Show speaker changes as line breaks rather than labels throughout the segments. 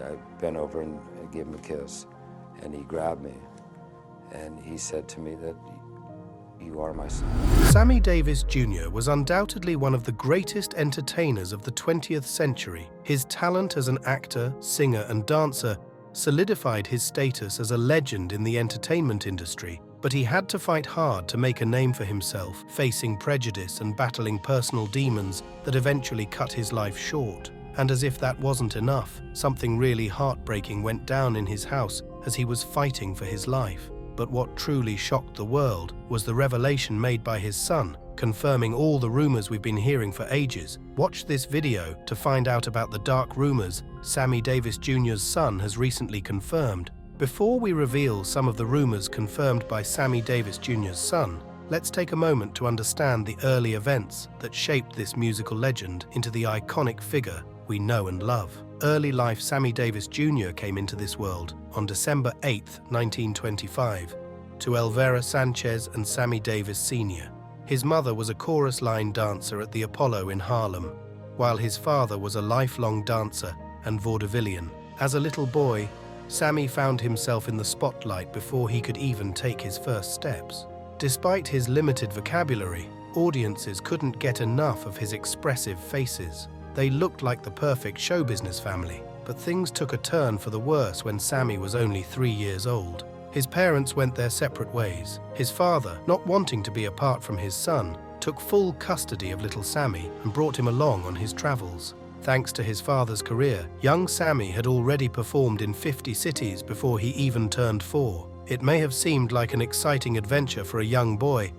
I bent over and gave him a kiss, and he grabbed me, and he said to me that, "You are my son."
Sammy Davis Jr. was undoubtedly one of the greatest entertainers of the 20th century. His talent as an actor, singer, and dancer solidified his status as a legend in the entertainment industry, but he had to fight hard to make a name for himself, facing prejudice and battling personal demons that eventually cut his life short. And as if that wasn't enough, something really heartbreaking went down in his house as he was fighting for his life. But what truly shocked the world was the revelation made by his son, confirming all the rumors we've been hearing for ages. Watch this video to find out about the dark rumors Sammy Davis Jr.'s son has recently confirmed. Before we reveal some of the rumors confirmed by Sammy Davis Jr.'s son, let's take a moment to understand the early events that shaped this musical legend into the iconic figure we know and love. Early life: Sammy Davis Jr. came into this world on December 8, 1925, to Elvira Sanchez and Sammy Davis Sr. His mother was a chorus line dancer at the Apollo in Harlem, while his father was a lifelong dancer and vaudevillian. As a little boy, Sammy found himself in the spotlight before he could even take his first steps. Despite his limited vocabulary, audiences couldn't get enough of his expressive faces. They looked like the perfect show business family, but things took a turn for the worse when Sammy was only 3 years old. His parents went their separate ways. His father, not wanting to be apart from his son, took full custody of little Sammy and brought him along on his travels. Thanks to his father's career, young Sammy had already performed in 50 cities before he even turned 4. It may have seemed like an exciting adventure for a young boy,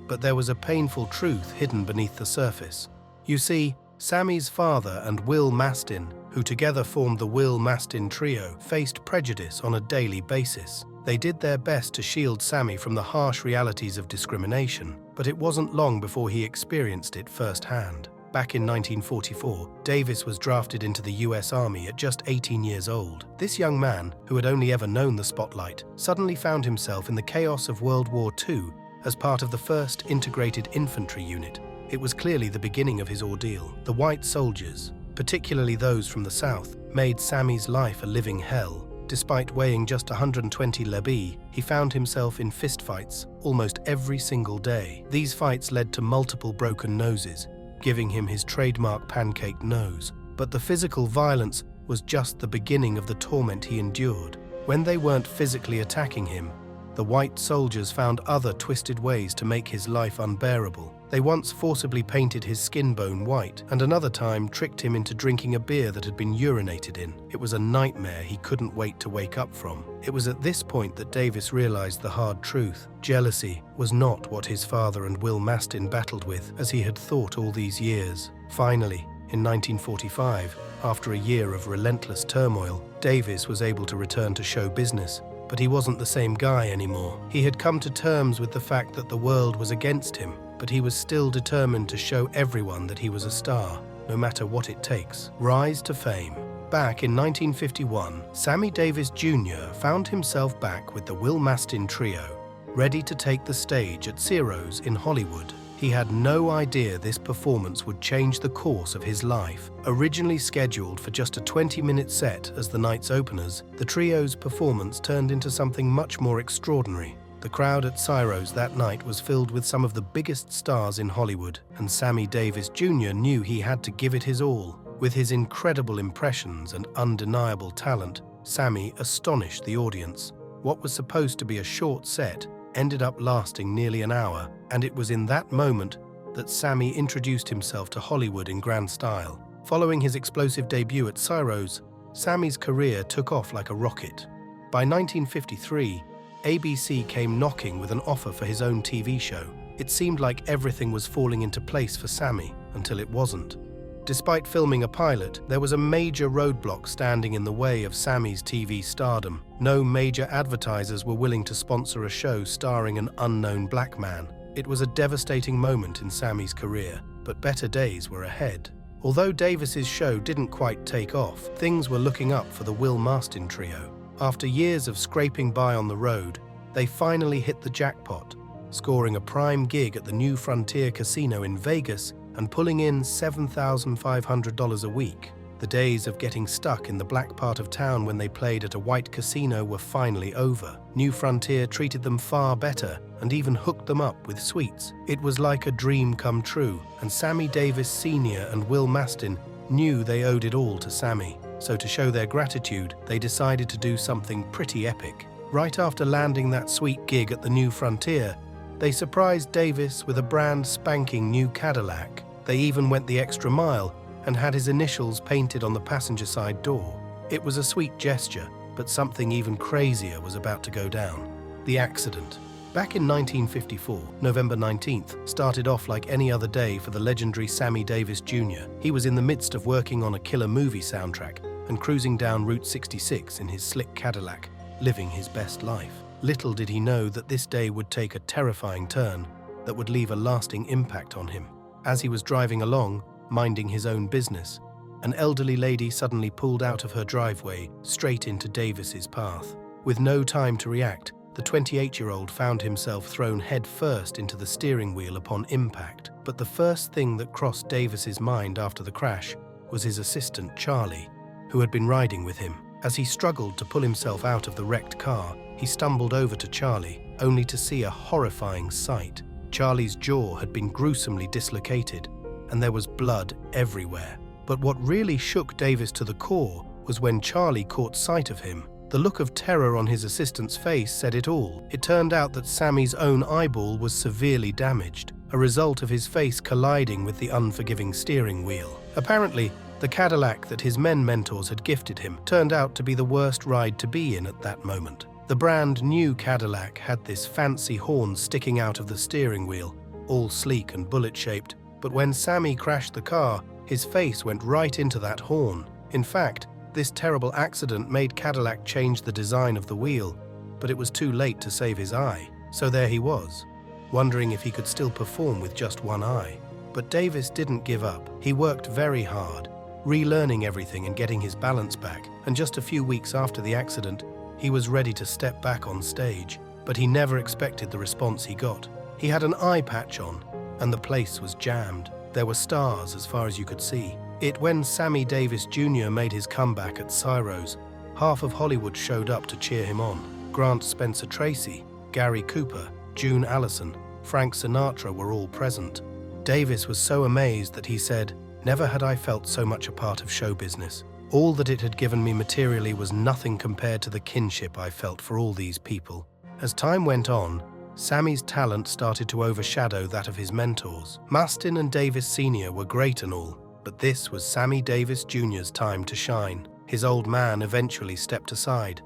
but there was a painful truth hidden beneath the surface. You see, Sammy's father and Will Mastin, who together formed the Will Mastin Trio, faced prejudice on a daily basis. They did their best to shield Sammy from the harsh realities of discrimination, but it wasn't long before he experienced it firsthand. Back in 1944, Davis was drafted into the US Army at just 18 years old. This young man, who had only ever known the spotlight, suddenly found himself in the chaos of World War II as part of the 1st Integrated Infantry Unit. It was clearly the beginning of his ordeal. The white soldiers, particularly those from the South, made Sammy's life a living hell. Despite weighing just 120 lb, he found himself in fistfights almost every single day. These fights led to multiple broken noses, giving him his trademark pancake nose. But the physical violence was just the beginning of the torment he endured. When they weren't physically attacking him, the white soldiers found other twisted ways to make his life unbearable. They once forcibly painted his skin bone white, and another time tricked him into drinking a beer that had been urinated in. It was a nightmare he couldn't wait to wake up from. It was at this point that Davis realized the hard truth. Jealousy was not what his father and Will Mastin battled with, as he had thought all these years. Finally, in 1945, after a year of relentless turmoil, Davis was able to return to show business. But he wasn't the same guy anymore. He had come to terms with the fact that the world was against him, but he was still determined to show everyone that he was a star, no matter what it takes. Rise to fame. Back in 1951, Sammy Davis Jr. found himself back with the Will Mastin Trio, ready to take the stage at Ciro's in Hollywood. He had no idea this performance would change the course of his life. Originally scheduled for just a 20-minute set as the night's openers, the trio's performance turned into something much more extraordinary. The crowd at Ciro's that night was filled with some of the biggest stars in Hollywood, and Sammy Davis Jr. knew he had to give it his all. With his incredible impressions and undeniable talent, Sammy astonished the audience. What was supposed to be a short set ended up lasting nearly an hour, and it was in that moment that Sammy introduced himself to Hollywood in grand style. Following his explosive debut at Ciro's, Sammy's career took off like a rocket. By 1953, ABC came knocking with an offer for his own TV show. It seemed like everything was falling into place for Sammy, until it wasn't. Despite filming a pilot, there was a major roadblock standing in the way of Sammy's TV stardom. No major advertisers were willing to sponsor a show starring an unknown black man. It was a devastating moment in Sammy's career, but better days were ahead. Although Davis's show didn't quite take off, things were looking up for the Will Mastin Trio. After years of scraping by on the road, they finally hit the jackpot, scoring a prime gig at the New Frontier Casino in Vegas and pulling in $7,500 a week. The days of getting stuck in the black part of town when they played at a white casino were finally over. New Frontier treated them far better and even hooked them up with sweets. It was like a dream come true, and Sammy Davis Sr. and Will Mastin knew they owed it all to Sammy. So to show their gratitude, they decided to do something pretty epic. Right after landing that sweet gig at the New Frontier, they surprised Davis with a brand spanking new Cadillac. They even went the extra mile and had his initials painted on the passenger side door. It was a sweet gesture, but something even crazier was about to go down. The accident. Back in 1954, November 19th started off like any other day for the legendary Sammy Davis Jr. He was in the midst of working on a killer movie soundtrack and cruising down Route 66 in his slick Cadillac, living his best life. Little did he know that this day would take a terrifying turn that would leave a lasting impact on him. As he was driving along, minding his own business, an elderly lady suddenly pulled out of her driveway straight into Davis's path. With no time to react, the 28-year-old found himself thrown head-first into the steering wheel upon impact. But the first thing that crossed Davis's mind after the crash was his assistant, Charlie, who had been riding with him. As he struggled to pull himself out of the wrecked car, he stumbled over to Charlie, only to see a horrifying sight. Charlie's jaw had been gruesomely dislocated, and there was blood everywhere. But what really shook Davis to the core was when Charlie caught sight of him. The look of terror on his assistant's face said it all. It turned out that Sammy's own eyeball was severely damaged, a result of his face colliding with the unforgiving steering wheel. Apparently, the Cadillac that his men mentors had gifted him turned out to be the worst ride to be in at that moment. The brand new Cadillac had this fancy horn sticking out of the steering wheel, all sleek and bullet-shaped, but when Sammy crashed the car, his face went right into that horn. In fact, this terrible accident made Cadillac change the design of the wheel, but it was too late to save his eye. So there he was, wondering if he could still perform with just one eye. But Davis didn't give up. He worked very hard, relearning everything and getting his balance back, and just a few weeks after the accident, he was ready to step back on stage. But he never expected the response he got. He had an eye patch on, and the place was jammed. There were stars as far as you could see. When Sammy Davis Jr. made his comeback at Ciro's, half of Hollywood showed up to cheer him on. Grant Spencer Tracy, Gary Cooper, June Allison, Frank Sinatra were all present. Davis was so amazed that he said, "Never had I felt so much a part of show business. All that it had given me materially was nothing compared to the kinship I felt for all these people." As time went on, Sammy's talent started to overshadow that of his mentors. Mastin and Davis Sr. were great and all, but this was Sammy Davis Jr.'s time to shine. His old man eventually stepped aside.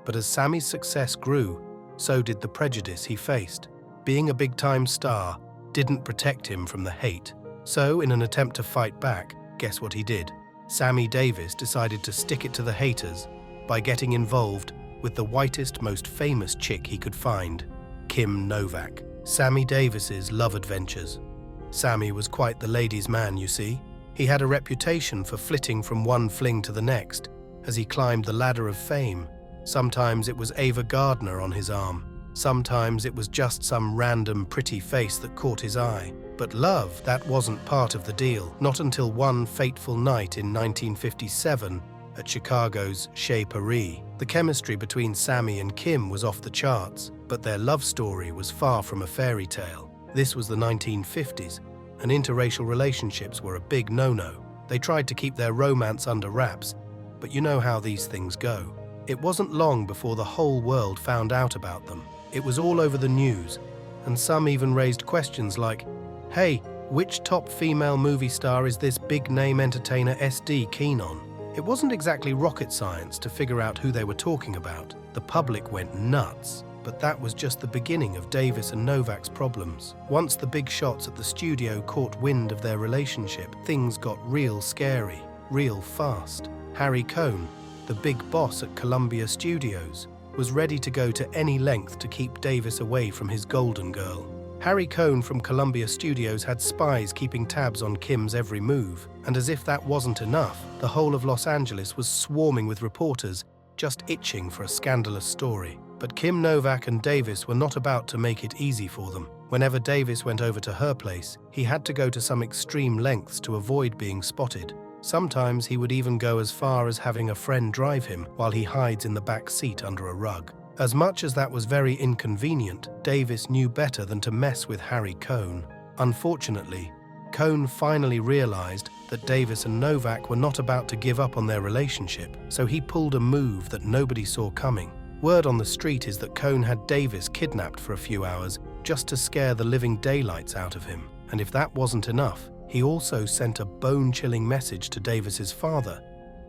But as Sammy's success grew, so did the prejudice he faced. Being a big-time star didn't protect him from the hate. So, in an attempt to fight back, guess what he did? Sammy Davis decided to stick it to the haters by getting involved with the whitest, most famous chick he could find, Kim Novak. Sammy Davis's love adventures. Sammy was quite the ladies' man, you see. He had a reputation for flitting from one fling to the next as he climbed the ladder of fame. Sometimes it was Ava Gardner on his arm. Sometimes it was just some random pretty face that caught his eye. But love, that wasn't part of the deal. Not until one fateful night in 1957 at Chicago's Chez Paris. The chemistry between Sammy and Kim was off the charts, but their love story was far from a fairy tale. This was the 1950s, and interracial relationships were a big no-no. They tried to keep their romance under wraps, but you know how these things go. It wasn't long before the whole world found out about them. It was all over the news, and some even raised questions like, "Hey, which top female movie star is this big-name entertainer SD keen on?" It wasn't exactly rocket science to figure out who they were talking about. The public went nuts. But that was just the beginning of Davis and Novak's problems. Once the big shots at the studio caught wind of their relationship, things got real scary, real fast. Harry Cohn, the big boss at Columbia Studios, was ready to go to any length to keep Davis away from his golden girl. Harry Cohn from Columbia Studios had spies keeping tabs on Kim's every move, and as if that wasn't enough, the whole of Los Angeles was swarming with reporters just itching for a scandalous story. But Kim Novak and Davis were not about to make it easy for them. Whenever Davis went over to her place, he had to go to some extreme lengths to avoid being spotted. Sometimes he would even go as far as having a friend drive him while he hides in the back seat under a rug. As much as that was very inconvenient, Davis knew better than to mess with Harry Cohn. Unfortunately, Cohn finally realized that Davis and Novak were not about to give up on their relationship, so he pulled a move that nobody saw coming. Word on the street is that Cohn had Davis kidnapped for a few hours just to scare the living daylights out of him. And if that wasn't enough, he also sent a bone-chilling message to Davis's father,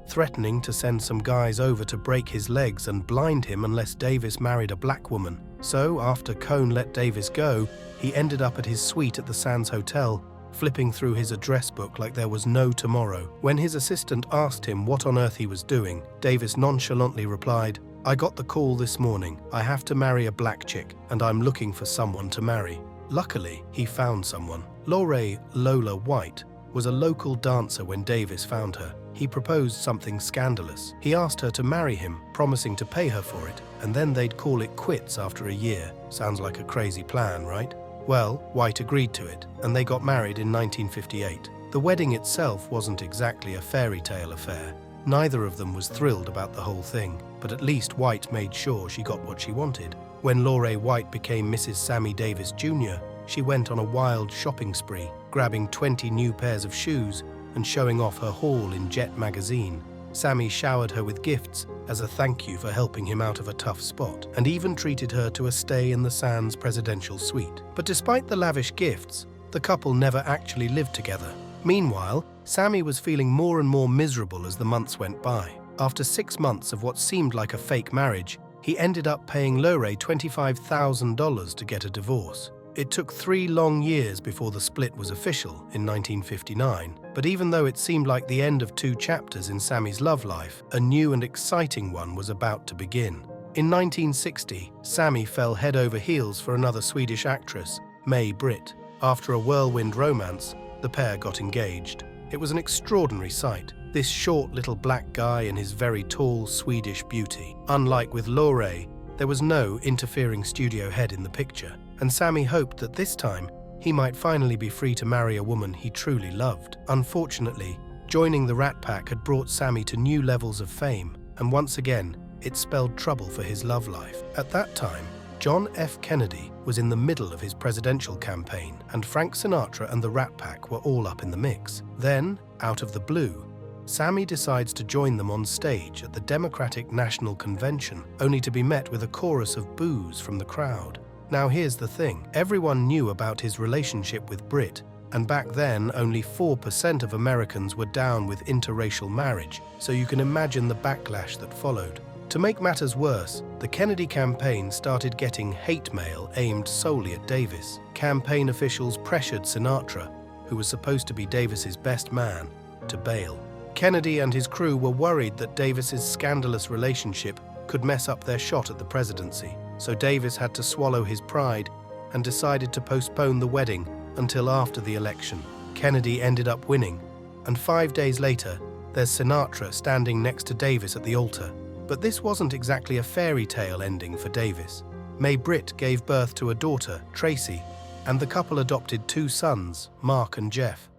threatening to send some guys over to break his legs and blind him unless Davis married a black woman. So, after Cohn let Davis go, he ended up at his suite at the Sands Hotel, flipping through his address book like there was no tomorrow. When his assistant asked him what on earth he was doing, Davis nonchalantly replied, "I got the call this morning. I have to marry a black chick, and I'm looking for someone to marry." Luckily, he found someone. Lola White was a local dancer when Davis found her. He proposed something scandalous. He asked her to marry him, promising to pay her for it, and then they'd call it quits after a year. Sounds like a crazy plan, right? Well, White agreed to it, and they got married in 1958. The wedding itself wasn't exactly a fairy tale affair. Neither of them was thrilled about the whole thing, but at least White made sure she got what she wanted. When Lorraine White became Mrs. Sammy Davis Jr., she went on a wild shopping spree, grabbing 20 new pairs of shoes and showing off her haul in Jet magazine. Sammy showered her with gifts as a thank you for helping him out of a tough spot, and even treated her to a stay in the Sands presidential suite. But despite the lavish gifts, the couple never actually lived together. Meanwhile, Sammy was feeling more and more miserable as the months went by. After 6 months of what seemed like a fake marriage, he ended up paying Lorraine $25,000 to get a divorce. It took 3 long years before the split was official in 1959, but even though it seemed like the end of 2 chapters in Sammy's love life, a new and exciting one was about to begin. In 1960, Sammy fell head over heels for another Swedish actress, May-Britt. After a whirlwind romance, the pair got engaged. It was an extraordinary sight, this short little black guy and his very tall Swedish beauty. Unlike with Lorraine, there was no interfering studio head in the picture, and Sammy hoped that this time he might finally be free to marry a woman he truly loved. Unfortunately, joining the Rat Pack had brought Sammy to new levels of fame, and once again, it spelled trouble for his love life. At that time, John F. Kennedy was in the middle of his presidential campaign, and Frank Sinatra and the Rat Pack were all up in the mix. Then, out of the blue, Sammy decides to join them on stage at the Democratic National Convention, only to be met with a chorus of boos from the crowd. Now here's the thing, everyone knew about his relationship with Britt, and back then only 4% of Americans were down with interracial marriage, so you can imagine the backlash that followed. To make matters worse, the Kennedy campaign started getting hate mail aimed solely at Davis. Campaign officials pressured Sinatra, who was supposed to be Davis's best man, to bail. Kennedy and his crew were worried that Davis's scandalous relationship could mess up their shot at the presidency, so Davis had to swallow his pride and decided to postpone the wedding until after the election. Kennedy ended up winning, and 5 days later, there's Sinatra standing next to Davis at the altar. But this wasn't exactly a fairy tale ending for Davis. May-Britt gave birth to a daughter, Tracy, and the couple adopted 2 sons, Mark and Jeff,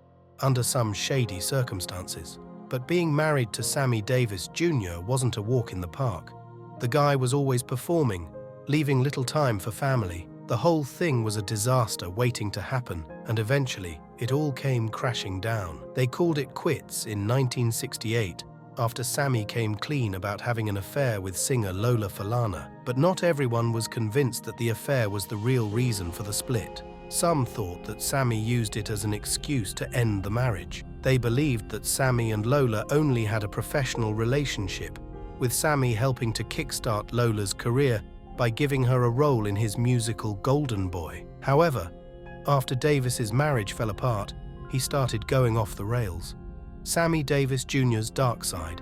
under some shady circumstances. But being married to Sammy Davis Jr. wasn't a walk in the park. The guy was always performing, leaving little time for family. The whole thing was a disaster waiting to happen, and eventually, it all came crashing down. They called it quits in 1968, after Sammy came clean about having an affair with singer Lola Falana. But not everyone was convinced that the affair was the real reason for the split. Some thought that Sammy used it as an excuse to end the marriage. They believed that Sammy and Lola only had a professional relationship, with Sammy helping to kickstart Lola's career by giving her a role in his musical Golden Boy. However, after Davis's marriage fell apart, he started going off the rails. Sammy Davis Jr.'s dark side.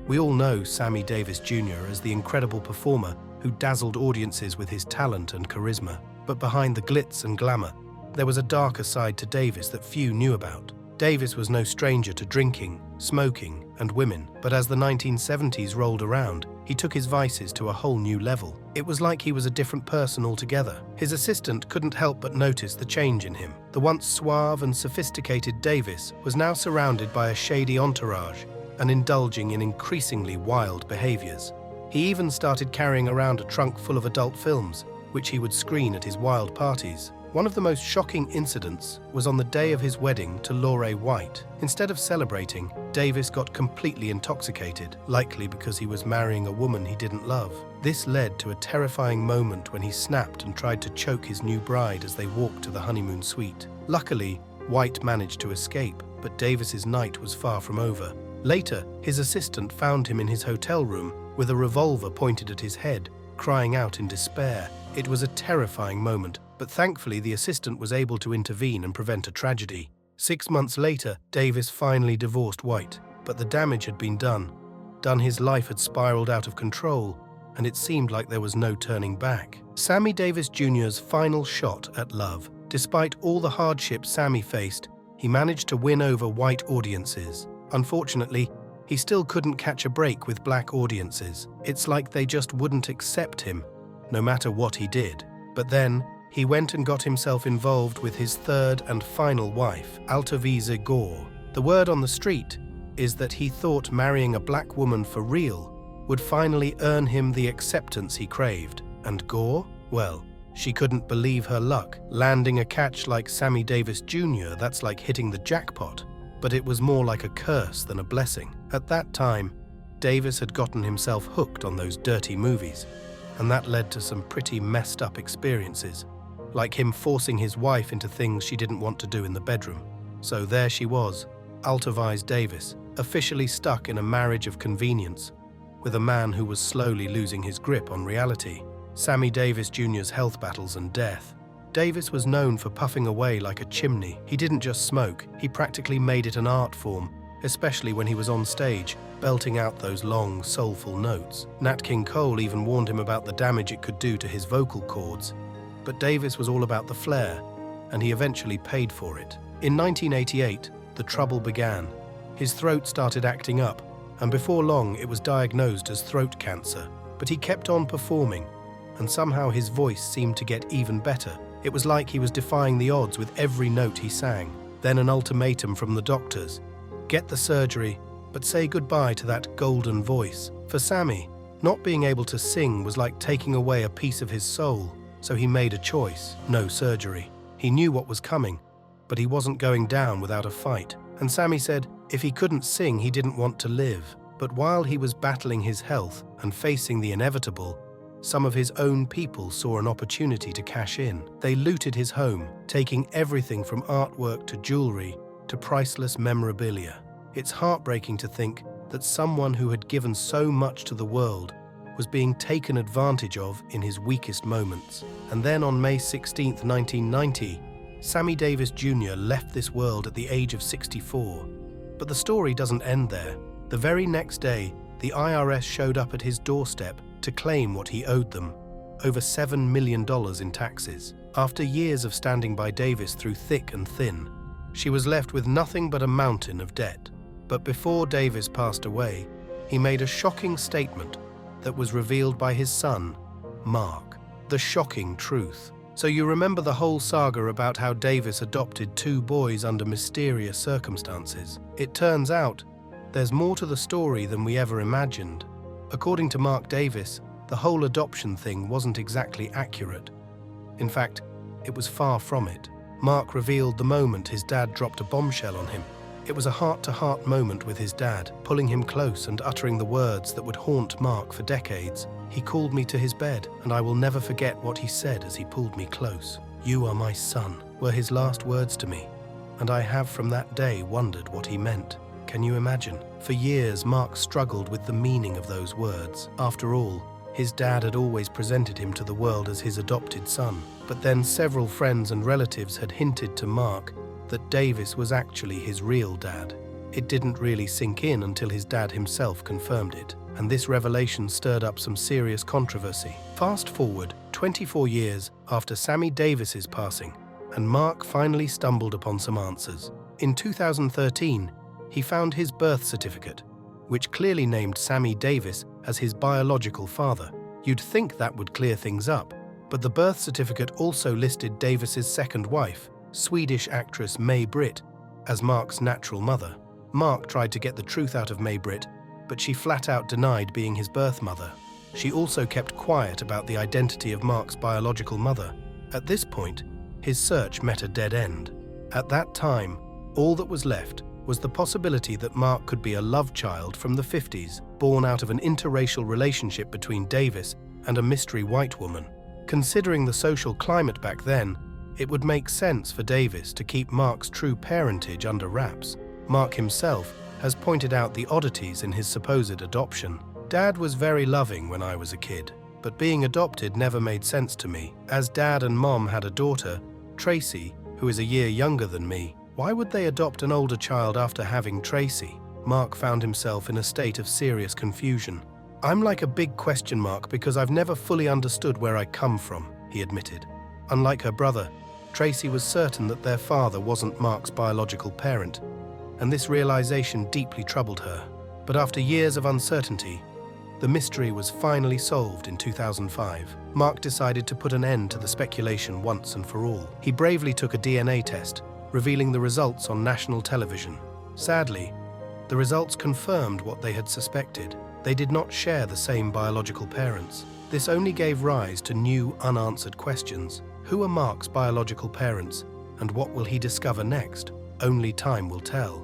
We all know Sammy Davis Jr. as the incredible performer who dazzled audiences with his talent and charisma. But behind the glitz and glamour, there was a darker side to Davis that few knew about. Davis was no stranger to drinking, smoking, and women, but as the 1970s rolled around, he took his vices to a whole new level. It was like he was a different person altogether. His assistant couldn't help but notice the change in him. The once suave and sophisticated Davis was now surrounded by a shady entourage and indulging in increasingly wild behaviors. He even started carrying around a trunk full of adult films, which he would screen at his wild parties. One of the most shocking incidents was on the day of his wedding to Laurel White. Instead of celebrating, Davis got completely intoxicated, likely because he was marrying a woman he didn't love. This led to a terrifying moment when he snapped and tried to choke his new bride as they walked to the honeymoon suite. Luckily, White managed to escape, but Davis's night was far from over. Later, his assistant found him in his hotel room with a revolver pointed at his head, crying out in despair. It was a terrifying moment, but thankfully the assistant was able to intervene and prevent a tragedy. 6 months later, Davis finally divorced White, but the damage had been done. His life had spiraled out of control, and it seemed like there was no turning back. Sammy Davis Jr.'s final shot at love. Despite all the hardships Sammy faced, he managed to win over white audiences. Unfortunately, he still couldn't catch a break with black audiences. It's like they just wouldn't accept him, no matter what he did. But then, he went and got himself involved with his third and final wife, Altaviza Gore. The word on the street is that he thought marrying a black woman for real would finally earn him the acceptance he craved. And Gore? Well, she couldn't believe her luck. Landing a catch like Sammy Davis Jr., that's like hitting the jackpot. But it was more like a curse than a blessing. At that time, Davis had gotten himself hooked on those dirty movies, and that led to some pretty messed up experiences, like him forcing his wife into things she didn't want to do in the bedroom. So there she was, Altaviza Davis, officially stuck in a marriage of convenience with a man who was slowly losing his grip on reality. Sammy Davis Jr.'s health battles and death. Davis was known for puffing away like a chimney. He didn't just smoke, he practically made it an art form, especially when he was on stage, belting out those long, soulful notes. Nat King Cole even warned him about the damage it could do to his vocal cords. But Davis was all about the flair, and he eventually paid for it. In 1988, the trouble began. His throat started acting up, and before long it was diagnosed as throat cancer. But he kept on performing, and somehow his voice seemed to get even better. It was like he was defying the odds with every note he sang. Then an ultimatum from the doctors: get the surgery, but say goodbye to that golden voice. For Sammy, not being able to sing was like taking away a piece of his soul, so he made a choice: no surgery. He knew what was coming, but he wasn't going down without a fight. And Sammy said if he couldn't sing, he didn't want to live. But while he was battling his health and facing the inevitable, some of his own people saw an opportunity to cash in. They looted his home, taking everything from artwork to jewelry to priceless memorabilia. It's heartbreaking to think that someone who had given so much to the world was being taken advantage of in his weakest moments. And then on May 16, 1990, Sammy Davis Jr. left this world at the age of 64. But the story doesn't end there. The very next day, the IRS showed up at his doorstep to claim what he owed them, over $7 million in taxes. After years of standing by Davis through thick and thin, she was left with nothing but a mountain of debt. But before Davis passed away, he made a shocking statement that was revealed by his son, Mark. The shocking truth. So you remember the whole saga about how Davis adopted 2 boys under mysterious circumstances. It turns out there's more to the story than we ever imagined. According to Mark Davis, the whole adoption thing wasn't exactly accurate. In fact, it was far from it. Mark revealed the moment his dad dropped a bombshell on him. It was a heart-to-heart moment with his dad, pulling him close and uttering the words that would haunt Mark for decades. He called me to his bed, and I will never forget what he said as he pulled me close. "You are my son," were his last words to me, and I have from that day wondered what he meant. Can you imagine? For years, Mark struggled with the meaning of those words. After all, his dad had always presented him to the world as his adopted son. But then several friends and relatives had hinted to Mark that Davis was actually his real dad. It didn't really sink in until his dad himself confirmed it, and this revelation stirred up some serious controversy. Fast forward 24 years after Sammy Davis's passing, and Mark finally stumbled upon some answers. In 2013, he found his birth certificate, which clearly named Sammy Davis as his biological father. You'd think that would clear things up, but the birth certificate also listed Davis's second wife, Swedish actress May Britt, as Mark's natural mother. Mark tried to get the truth out of May Britt, but she flat out denied being his birth mother. She also kept quiet about the identity of Mark's biological mother. At this point, his search met a dead end. At that time, all that was left was the possibility that Mark could be a love child from the 50s, born out of an interracial relationship between Davis and a mystery white woman. Considering the social climate back then, it would make sense for Davis to keep Mark's true parentage under wraps. Mark himself has pointed out the oddities in his supposed adoption. Dad was very loving when I was a kid, but being adopted never made sense to me. As Dad and Mom had a daughter, Tracy, who is a year younger than me, why would they adopt an older child after having Tracy? Mark found himself in a state of serious confusion. I'm like a big question mark because I've never fully understood where I come from, he admitted. Unlike her brother, Tracy was certain that their father wasn't Mark's biological parent, and this realization deeply troubled her. But after years of uncertainty, the mystery was finally solved in 2005. Mark decided to put an end to the speculation once and for all. He bravely took a DNA test, revealing the results on national television. Sadly, the results confirmed what they had suspected. They did not share the same biological parents. This only gave rise to new, unanswered questions. Who are Mark's biological parents, and what will he discover next? Only time will tell.